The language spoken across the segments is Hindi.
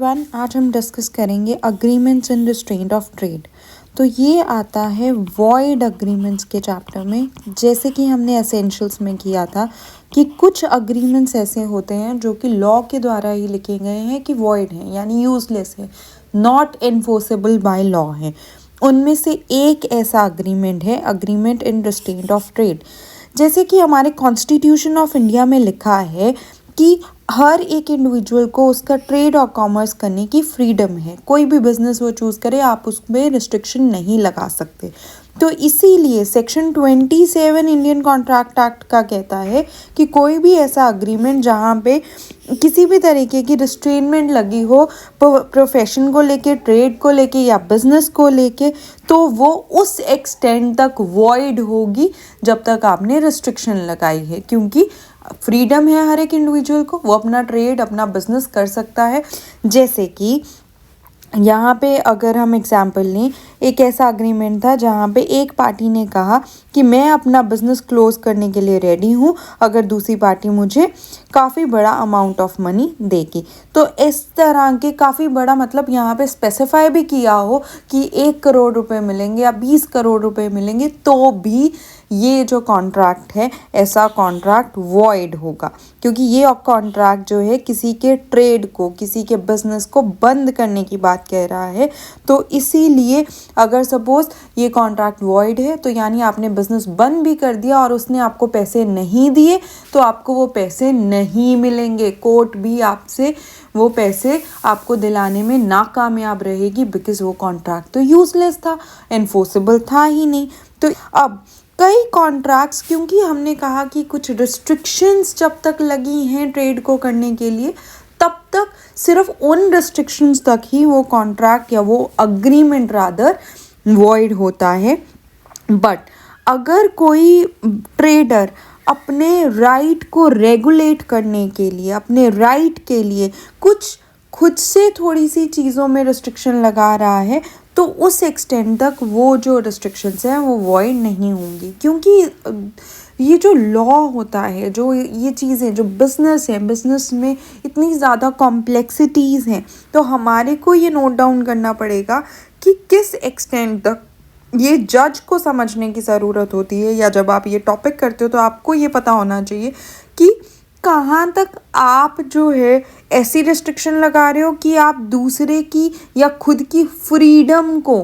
एवरीवन, आज हम डिस्कस करेंगे agreements in restraint of trade. तो ये आता है वॉइड अग्रीमेंट्स के चैप्टर में। जैसे कि हमने एसेंशियल्स में किया था कि कुछ अग्रीमेंट्स ऐसे होते हैं जो कि लॉ के द्वारा ही लिखे गए हैं कि वॉइड हैं, यानी यूजलेस है, नॉट एनफोर्सेबल बाय लॉ है। उनमें से एक ऐसा अग्रीमेंट है agreement in restraint of trade. जैसे कि हमारे कॉन्स्टिट्यूशन ऑफ इंडिया में लिखा है कि हर एक इंडिविजुअल को उसका ट्रेड और कॉमर्स करने की फ्रीडम है। कोई भी बिजनेस वो चूज़ करे, आप उसमें रिस्ट्रिक्शन नहीं लगा सकते। तो इसीलिए सेक्शन 27 इंडियन कॉन्ट्रैक्ट एक्ट का कहता है कि कोई भी ऐसा अग्रीमेंट जहाँ पे किसी भी तरीके की रिस्ट्रेनमेंट लगी हो प्रोफेशन को लेके, ट्रेड को लेके या बिजनेस को लेके, तो वो उस एक्सटेंड तक वॉइड होगी जब तक आपने रिस्ट्रिक्शन लगाई है। क्योंकि फ्रीडम है हर एक इंडिविजुअल को, वो अपना ट्रेड अपना बिजनेस कर सकता है। जैसे कि यहाँ पे अगर हम एग्जांपल लें, एक ऐसा अग्रीमेंट था जहाँ पे एक पार्टी ने कहा कि मैं अपना बिजनेस क्लोज करने के लिए रेडी हूँ अगर दूसरी पार्टी मुझे काफ़ी बड़ा अमाउंट ऑफ मनी देगी। तो इस तरह के काफ़ी बड़ा मतलब यहाँ पे स्पेसिफाई भी किया हो कि 1 करोड़ रुपए मिलेंगे या 20 करोड़ रुपए मिलेंगे, तो भी ये जो कॉन्ट्रैक्ट है ऐसा कॉन्ट्रैक्ट वॉइड होगा। क्योंकि ये कॉन्ट्रैक्ट जो है किसी के ट्रेड को, किसी के बिजनेस को बंद करने की बात कह रहा है। तो इसीलिए अगर सपोज ये कॉन्ट्रैक्ट वॉइड है तो यानी आपने बिजनेस बंद भी कर दिया और उसने आपको पैसे नहीं दिए तो आपको वो पैसे नहीं मिलेंगे। कोर्ट भी आपसे वो पैसे आपको दिलाने में नाकामयाब रहेगी, बिकॉज वो कॉन्ट्रैक्ट तो यूजलेस था, एनफोर्सेबल था ही नहीं। तो अब कई कॉन्ट्रैक्ट्स, क्योंकि हमने कहा कि कुछ रिस्ट्रिक्शंस जब तक लगी हैं ट्रेड को करने के लिए, तब तक सिर्फ उन रिस्ट्रिक्शंस तक ही वो कॉन्ट्रैक्ट या वो अग्रीमेंट रादर वॉइड होता है। बट अगर कोई ट्रेडर अपने राइट को रेगुलेट करने के लिए, अपने राइट के लिए कुछ खुद से थोड़ी सी चीज़ों में रिस्ट्रिक्शन लगा रहा है, तो उस एक्सटेंड तक वो जो रिस्ट्रिक्शंस हैं वो वॉइड नहीं होंगी। क्योंकि ये जो लॉ होता है, जो ये चीज़ें, जो बिज़नेस है, बिज़नेस में इतनी ज़्यादा कॉम्प्लेक्सिटीज़ हैं, तो हमारे को ये नोट डाउन करना पड़ेगा कि किस एक्सटेंड तक ये जज को समझने की ज़रूरत होती है। या जब आप ये टॉपिक करते हो तो आपको ये पता होना चाहिए कि कहाँ तक आप जो है ऐसी रिस्ट्रिक्शन लगा रहे हो कि आप दूसरे की या खुद की फ्रीडम को,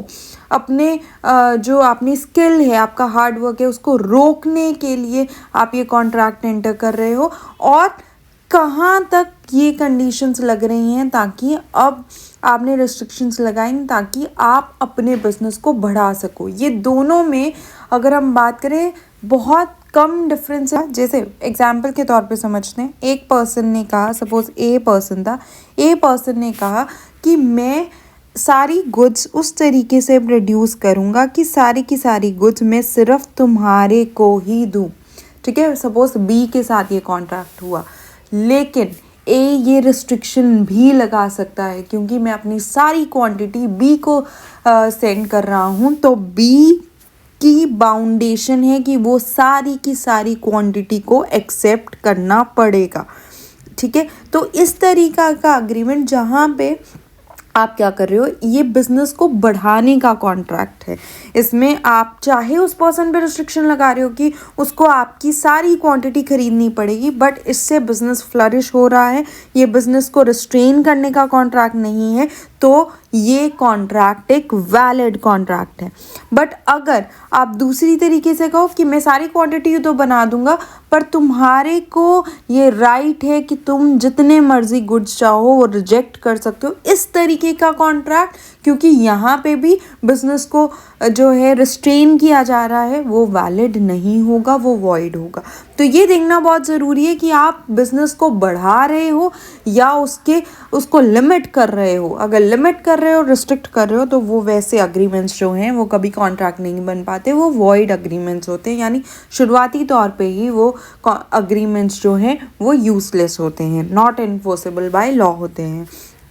अपने जो अपनी स्किल है, आपका हार्ड वर्क है, उसको रोकने के लिए आप ये कॉन्ट्रैक्ट एंटर कर रहे हो। और कहाँ तक ये कंडीशंस लग रही हैं ताकि अब आपने रिस्ट्रिक्शंस लगाई ताकि आप अपने बिजनेस को बढ़ा सको। ये दोनों में अगर हम बात करें बहुत कम डिफरेंस है। जैसे एग्जाम्पल के तौर पे समझते हैं, एक पर्सन ने कहा, सपोज ए पर्सन था, ए पर्सन ने कहा कि मैं सारी गुड्स उस तरीके से प्रोड्यूस करूँगा कि सारी की सारी गुड्स मैं सिर्फ तुम्हारे को ही दूँ। ठीक है, सपोज बी के साथ ये कॉन्ट्रैक्ट हुआ, लेकिन ए ये रिस्ट्रिक्शन भी लगा सकता है क्योंकि मैं अपनी सारी क्वांटिटी बी को सेंड कर रहा हूँ, तो बी की बाउंडेशन है कि वो सारी की सारी क्वांटिटी को एक्सेप्ट करना पड़ेगा। ठीक है, तो इस तरीका का अग्रीमेंट जहाँ पे आप क्या कर रहे हो, ये बिजनेस को बढ़ाने का कॉन्ट्रैक्ट है। इसमें आप चाहे उस पर्सन पे रिस्ट्रिक्शन लगा रहे हो कि उसको आपकी सारी क्वांटिटी खरीदनी पड़ेगी, बट इससे बिजनेस फ्लरिश हो रहा है, ये बिजनेस को रिस्ट्रेन करने का कॉन्ट्रैक्ट नहीं है, तो ये कॉन्ट्रैक्ट एक वैलिड कॉन्ट्रैक्ट है। बट अगर आप दूसरी तरीके से कहो कि मैं सारी क्वांटिटी तो बना दूंगा, पर तुम्हारे को ये राइट है कि तुम जितने मर्जी गुड्स चाहो वो रिजेक्ट कर सकते हो, इस तरीके का कॉन्ट्रैक्ट, क्योंकि यहाँ पे भी बिजनेस को जो है रिस्ट्रेन किया जा रहा है, वो वैलिड नहीं होगा, वो वॉइड होगा। तो ये देखना बहुत ज़रूरी है कि आप बिजनेस को बढ़ा रहे हो या उसको लिमिट कर रहे हो। अगर लिमिट कर रहे हो, रिस्ट्रिक्ट कर रहे हो, तो वो वैसे अग्रीमेंट्स जो हैं वो कभी कॉन्ट्रैक्ट नहीं बन पाते, वो वॉइड अग्रीमेंट्स होते हैं। यानी शुरुआती तौर पे ही वो अग्रीमेंट्स जो हैं वो यूजलेस होते हैं, नॉट एनफोर्सेबल बाय लॉ होते हैं।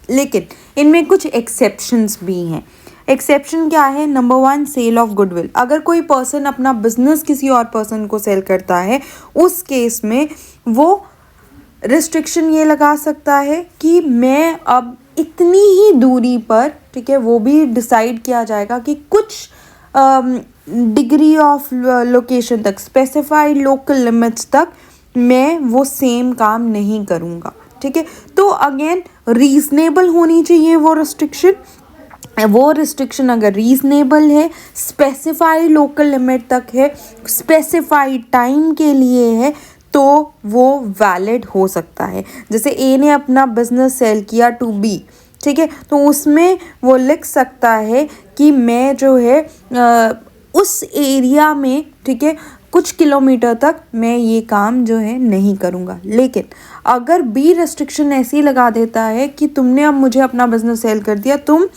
लेकिन इनमें कुछ एक्सेप्शंस भी हैं। एक्सेप्शन क्या है? Number 1, sale of goodwill. अगर कोई पर्सन अपना बिजनेस किसी और पर्सन को सेल करता है, उस केस में वो रिस्ट्रिक्शन ये लगा सकता है कि मैं अब इतनी ही दूरी पर, ठीक है, वो भी डिसाइड किया जाएगा कि कुछ डिग्री ऑफ लोकेशन तक, स्पेसिफाइड लोकल लिमिट्स तक मैं वो सेम काम नहीं करूँगा, ठीक है। तो अगेन रीजनेबल होनी चाहिए वो रिस्ट्रिक्शन अगर रीजनेबल है, स्पेसिफाइड लोकल लिमिट तक है, स्पेसिफाइड टाइम के लिए है, तो वो वैलिड हो सकता है। जैसे ए ने अपना बिजनेस सेल किया टू बी, ठीक है, तो उसमें वो लिख सकता है कि मैं जो है उस एरिया में, ठीक है, कुछ किलोमीटर तक मैं ये काम जो है नहीं करूँगा। लेकिन अगर बी रेस्ट्रिक्शन ऐसी लगा देता है कि तुमने अब मुझे अपना बिजनेस सेल कर दिया, तुम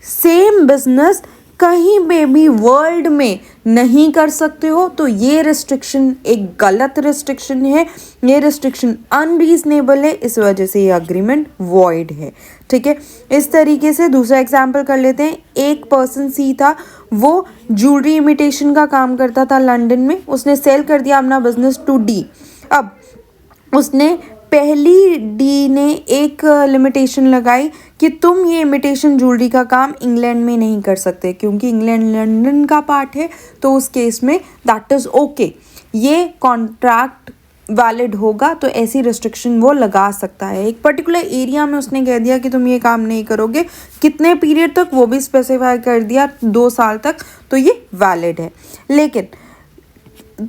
सेम बिजनेस कहीं पे भी वर्ल्ड में नहीं कर सकते हो, तो ये रिस्ट्रिक्शन एक गलत रिस्ट्रिक्शन है, ये रिस्ट्रिक्शन अनरीजनेबल है, इस वजह से ये अग्रीमेंट वॉइड है, ठीक है। इस तरीके से दूसरा एग्जाम्पल कर लेते हैं। एक पर्सन सी था, वो ज्वेलरी इमिटेशन का काम करता था लंदन में, उसने सेल कर दिया अपना बिजनेस टू डी। अब उसने पहली डी ने एक लिमिटेशन लगाई कि तुम ये इमिटेशन ज्वेलरी का काम इंग्लैंड में नहीं कर सकते, क्योंकि इंग्लैंड लंदन का पार्ट है, तो उस केस में दैट इज़ ओके, ये कॉन्ट्रैक्ट वैलिड होगा। तो ऐसी रिस्ट्रिक्शन वो लगा सकता है। एक पर्टिकुलर एरिया में उसने कह दिया कि तुम ये काम नहीं करोगे, कितने पीरियड तक वो भी स्पेसिफाई कर दिया, 2 साल तक, तो ये वैलिड है। लेकिन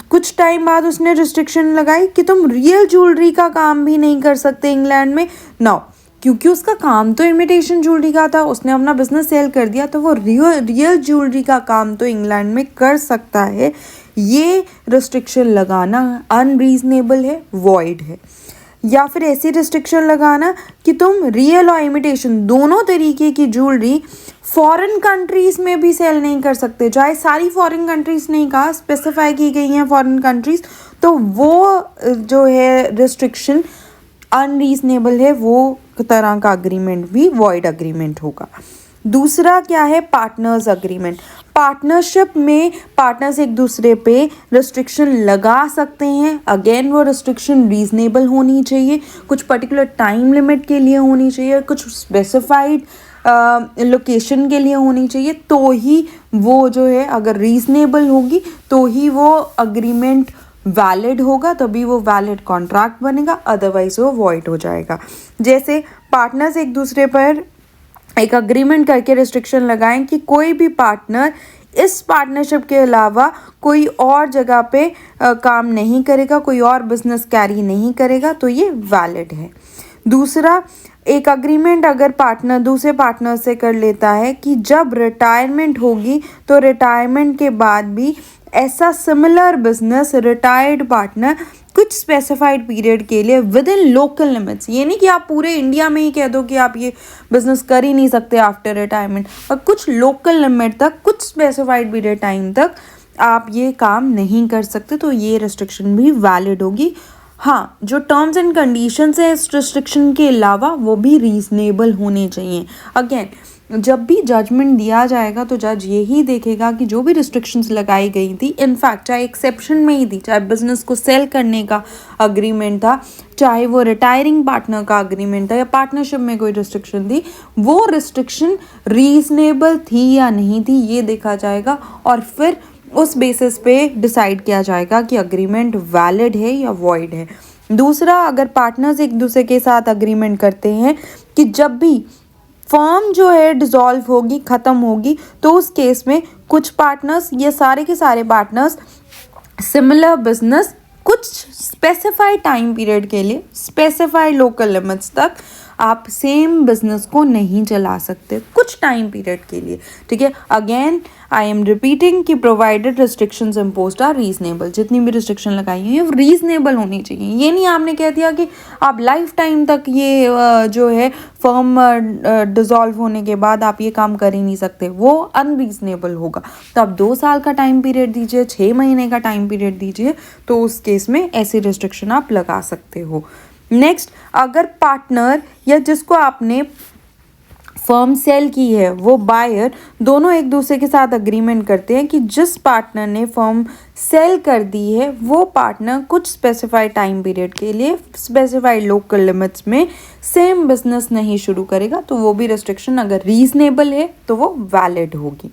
कुछ टाइम बाद उसने रिस्ट्रिक्शन लगाई कि तुम रियल ज्वेलरी का काम भी नहीं कर सकते इंग्लैंड में। नाउ क्योंकि उसका काम तो इमिटेशन ज्वेलरी का था, उसने अपना बिजनेस सेल कर दिया, तो वो रियल ज्वेलरी का काम तो इंग्लैंड में कर सकता है। ये रिस्ट्रिक्शन लगाना अनरीजनेबल है, वॉइड है। या फिर ऐसी रिस्ट्रिक्शन लगाना कि तुम रियल और इमिटेशन दोनों तरीके की ज्वेलरी फॉरेन कंट्रीज़ में भी सेल नहीं कर सकते, चाहे सारी फॉरेन कंट्रीज़ नहीं कहा, स्पेसिफाई की गई हैं फॉरेन कंट्रीज़, तो वो जो है रिस्ट्रिक्शन अनरीजनेबल है, वो तरह का अग्रीमेंट भी वॉइड अग्रीमेंट होगा। दूसरा क्या है, पार्टनर्स अग्रीमेंट। पार्टनरशिप में पार्टनर्स एक दूसरे पे रिस्ट्रिक्शन लगा सकते हैं। अगेन वो रिस्ट्रिक्शन रीजनेबल होनी चाहिए, कुछ पर्टिकुलर टाइम लिमिट के लिए होनी चाहिए, कुछ स्पेसिफाइड लोकेशन के लिए होनी चाहिए, तो ही वो जो है अगर रीजनेबल होगी तो ही वो अग्रीमेंट वैलिड होगा, तभी वो वैलिड कॉन्ट्रैक्ट बनेगा, अदरवाइज वो वॉइड हो जाएगा। जैसे पार्टनर्स एक दूसरे पर एक अग्रीमेंट करके रिस्ट्रिक्शन लगाएं कि कोई भी पार्टनर इस पार्टनरशिप के अलावा कोई और जगह पे काम नहीं करेगा, कोई और बिजनेस कैरी नहीं करेगा, तो ये वैलिड है। दूसरा, एक अग्रीमेंट अगर पार्टनर दूसरे पार्टनर से कर लेता है कि जब रिटायरमेंट होगी तो रिटायरमेंट के बाद भी ऐसा सिमिलर बिजनेस रिटायर्ड पार्टनर कुछ स्पेसिफाइड पीरियड के लिए विद इन लोकल लिमिट्स, ये नहीं कि आप पूरे इंडिया में ही कह दो कि आप ये बिजनेस कर ही नहीं सकते आफ्टर रिटायरमेंट, और कुछ लोकल लिमिट तक, कुछ स्पेसिफाइड पीरियड टाइम तक आप ये काम नहीं कर सकते, तो ये रिस्ट्रिक्शन भी वैलिड होगी। हाँ, जो टर्म्स एंड कंडीशंस है इस रिस्ट्रिक्शन के अलावा वो भी रीजनेबल होने चाहिए। अगेन जब भी जजमेंट दिया जाएगा तो जज यही देखेगा कि जो भी रिस्ट्रिक्शंस लगाई गई थी, इनफैक्ट चाहे एक्सेप्शन में ही थी, चाहे बिजनेस को सेल करने का अग्रीमेंट था, चाहे वो रिटायरिंग पार्टनर का अग्रीमेंट था, या पार्टनरशिप में कोई रिस्ट्रिक्शन थी, वो रिस्ट्रिक्शन रीजनेबल थी या नहीं थी, ये देखा जाएगा, और फिर उस बेसिस पे डिसाइड किया जाएगा कि अग्रीमेंट वैलिड है या वॉइड है। दूसरा, अगर पार्टनर्स एक दूसरे के साथ अग्रीमेंट करते हैं कि जब भी फर्म जो है डिसॉल्व होगी, ख़त्म होगी, तो उस केस में कुछ पार्टनर्स या सारे के सारे पार्टनर्स सिमिलर बिजनेस कुछ स्पेसिफाइड टाइम पीरियड के लिए, स्पेसिफाइड लोकल लिमिट्स तक आप सेम बिजनेस को नहीं चला सकते कुछ टाइम पीरियड के लिए, ठीक है। अगेन आई एम रिपीटिंग कि provided restrictions imposed are reasonable, जितनी भी रिस्ट्रिक्शन लगाई हुई है वो रीजनेबल होनी चाहिए। ये नहीं आपने कह दिया कि आप लाइफ टाइम तक ये जो है फर्म डिसॉल्व होने के बाद आप ये काम कर ही नहीं सकते, वो अनरीजनेबल होगा। तो आप 2 साल का टाइम पीरियड दीजिए, 6 महीने का टाइम पीरियड दीजिए, तो उस केस में ऐसी रिस्ट्रिक्शन आप लगा सकते हो। नेक्स्ट, अगर पार्टनर या जिसको आपने फर्म सेल की है वो बायर, दोनों एक दूसरे के साथ अग्रीमेंट करते हैं कि जिस पार्टनर ने फर्म सेल कर दी है वो पार्टनर कुछ स्पेसिफाइड टाइम पीरियड के लिए स्पेसिफाइड लोकल लिमिट्स में सेम बिजनेस नहीं शुरू करेगा, तो वो भी रिस्ट्रिक्शन अगर रीजनेबल है तो वो वैलिड होगी।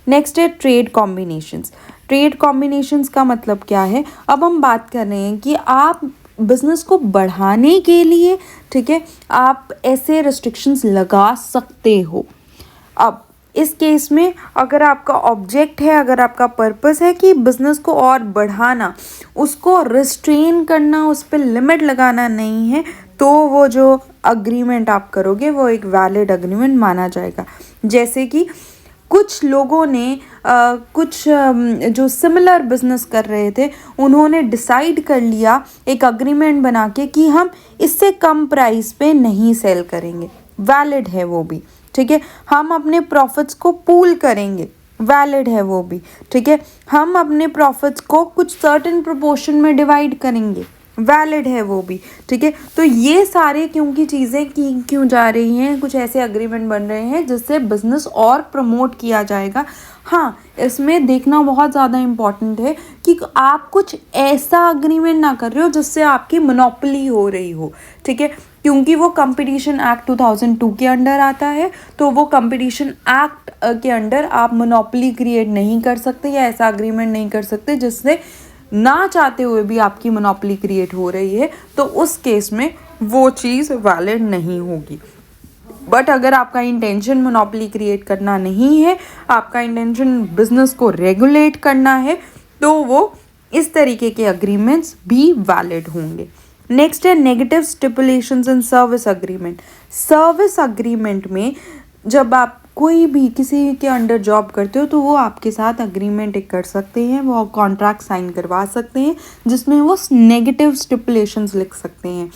नेक्स्ट है ट्रेड कॉम्बिनेशंस। ट्रेड कॉम्बिनेशंस का मतलब क्या है? अब हम बात कर रहे हैं कि आप बिजनेस को बढ़ाने के लिए, ठीक है, आप ऐसे रिस्ट्रिक्शंस लगा सकते हो। अब इस केस में अगर आपका ऑब्जेक्ट है, अगर आपका पर्पस है कि बिजनेस को और बढ़ाना, उसको रिस्ट्रेन करना, उस पर लिमिट लगाना नहीं है, तो वो जो अग्रीमेंट आप करोगे वो एक वैलिड अग्रीमेंट माना जाएगा। जैसे कि कुछ लोगों ने कुछ जो सिमिलर बिजनेस कर रहे थे, उन्होंने डिसाइड कर लिया एक अग्रीमेंट बना के कि हम इससे कम प्राइस पे नहीं सेल करेंगे, वैलिड है वो भी, ठीक है। हम अपने प्रॉफिट्स को पूल करेंगे, वैलिड है वो भी, ठीक है। हम अपने प्रॉफिट्स को कुछ सर्टेन प्रोपोर्शन में डिवाइड करेंगे, वैलिड है वो भी, ठीक है। तो ये सारे क्योंकि चीज़ें की क्यों जा रही हैं, कुछ ऐसे अग्रीमेंट बन रहे हैं जिससे बिजनेस और प्रमोट किया जाएगा। हाँ, इसमें देखना बहुत ज़्यादा इम्पॉर्टेंट है कि आप कुछ ऐसा अग्रीमेंट ना कर रहे हो जिससे आपकी मोनोपोली हो रही हो, ठीक है, क्योंकि वो कंपटीशन एक्ट 2002 के अंडर आता है। तो वो कंपटीशन एक्ट के अंडर आप मोनोपोली क्रिएट नहीं कर सकते या ऐसा अग्रीमेंट नहीं कर सकते जिससे ना चाहते हुए भी आपकी मोनोपोली क्रिएट हो रही है, तो उस केस में वो चीज़ वैलिड नहीं होगी। बट अगर आपका इंटेंशन मोनोपोली क्रिएट करना नहीं है, आपका इंटेंशन बिजनेस को रेगुलेट करना है, तो वो इस तरीके के अग्रीमेंट्स भी वैलिड होंगे। नेक्स्ट है negative stipulations in service agreement. Service agreement में जब आप कोई भी किसी के अंडर जॉब करते हो तो वो आपके साथ अग्रीमेंट एक कर सकते हैं, वो कॉन्ट्रैक्ट साइन करवा सकते हैं जिसमें वो नेगेटिव स्टिपुलेशंस लिख सकते हैं।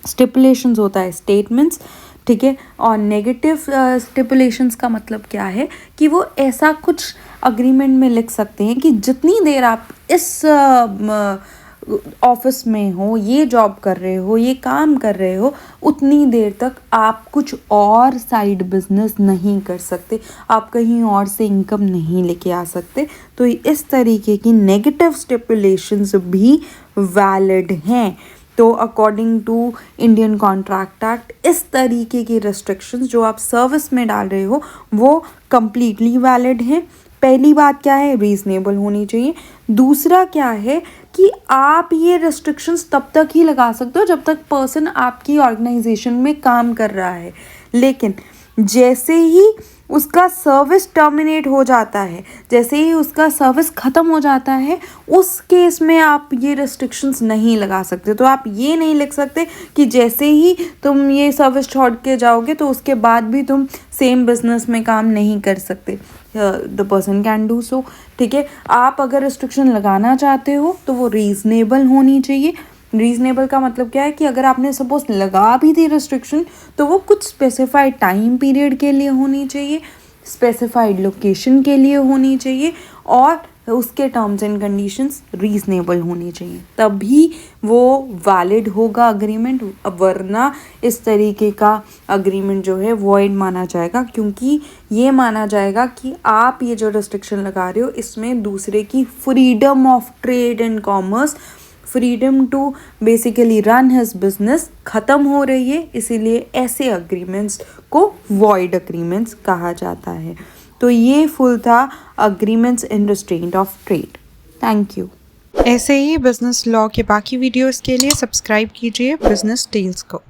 स्टिपुलेशंस होता है स्टेटमेंट्स, ठीक है, और नेगेटिव स्टिपुलेशंस का मतलब क्या है कि वो ऐसा कुछ अग्रीमेंट में लिख सकते हैं कि जितनी देर आप इस ऑफिस में हो, ये जॉब कर रहे हो, ये काम कर रहे हो, उतनी देर तक आप कुछ और साइड बिजनेस नहीं कर सकते, आप कहीं और से इनकम नहीं लेके आ सकते। तो इस तरीके की नेगेटिव स्टिपुलेशंस भी वैलिड हैं। तो according to Indian contract act इस तरीके की रेस्ट्रिक्शंस जो आप सर्विस में डाल रहे हो वो कंप्लीटली वैलिड हैं। पहली बात क्या है, रीजनेबल होनी चाहिए। दूसरा क्या है कि आप ये रेस्ट्रिक्शंस तब तक ही लगा सकते हो जब तक पर्सन आपकी ऑर्गेनाइजेशन में काम कर रहा है, लेकिन जैसे ही उसका सर्विस टर्मिनेट हो जाता है, जैसे ही उसका सर्विस ख़त्म हो जाता है, उस केस में आप ये रेस्ट्रिक्शंस नहीं लगा सकते। तो आप ये नहीं लिख सकते कि जैसे ही तुम ये सर्विस छोड़ के जाओगे तो उसके बाद भी तुम सेम बिजनेस में काम नहीं कर सकते। The person can do so, ठीक है। आप अगर रिस्ट्रिक्शन लगाना चाहते हो तो वो रीज़नेबल होनी चाहिए। रीज़नेबल का मतलब क्या है कि अगर आपने सपोज लगा भी दी रिस्ट्रिक्शन तो वो कुछ स्पेसिफाइड टाइम पीरियड के लिए होनी चाहिए, स्पेसिफाइड लोकेशन के लिए होनी चाहिए, और उसके टर्म्स एंड कंडीशंस रीज़नेबल होनी चाहिए, तभी वो वैलिड होगा अग्रीमेंट। वरना इस तरीके का अग्रीमेंट जो है वॉइड माना जाएगा, क्योंकि ये माना जाएगा कि आप ये जो रिस्ट्रिक्शन लगा रहे हो इसमें दूसरे की freedom of trade and commerce, freedom to basically run his business ख़त्म हो रही है। इसीलिए ऐसे अग्रीमेंट्स को वॉइड अग्रीमेंट्स कहा जाता है। तो ये फुल था agreements in restraint of trade. Thank you. ऐसे ही बिजनेस लॉ के बाकी वीडियोस के लिए सब्सक्राइब कीजिए बिजनेस टेल्स को।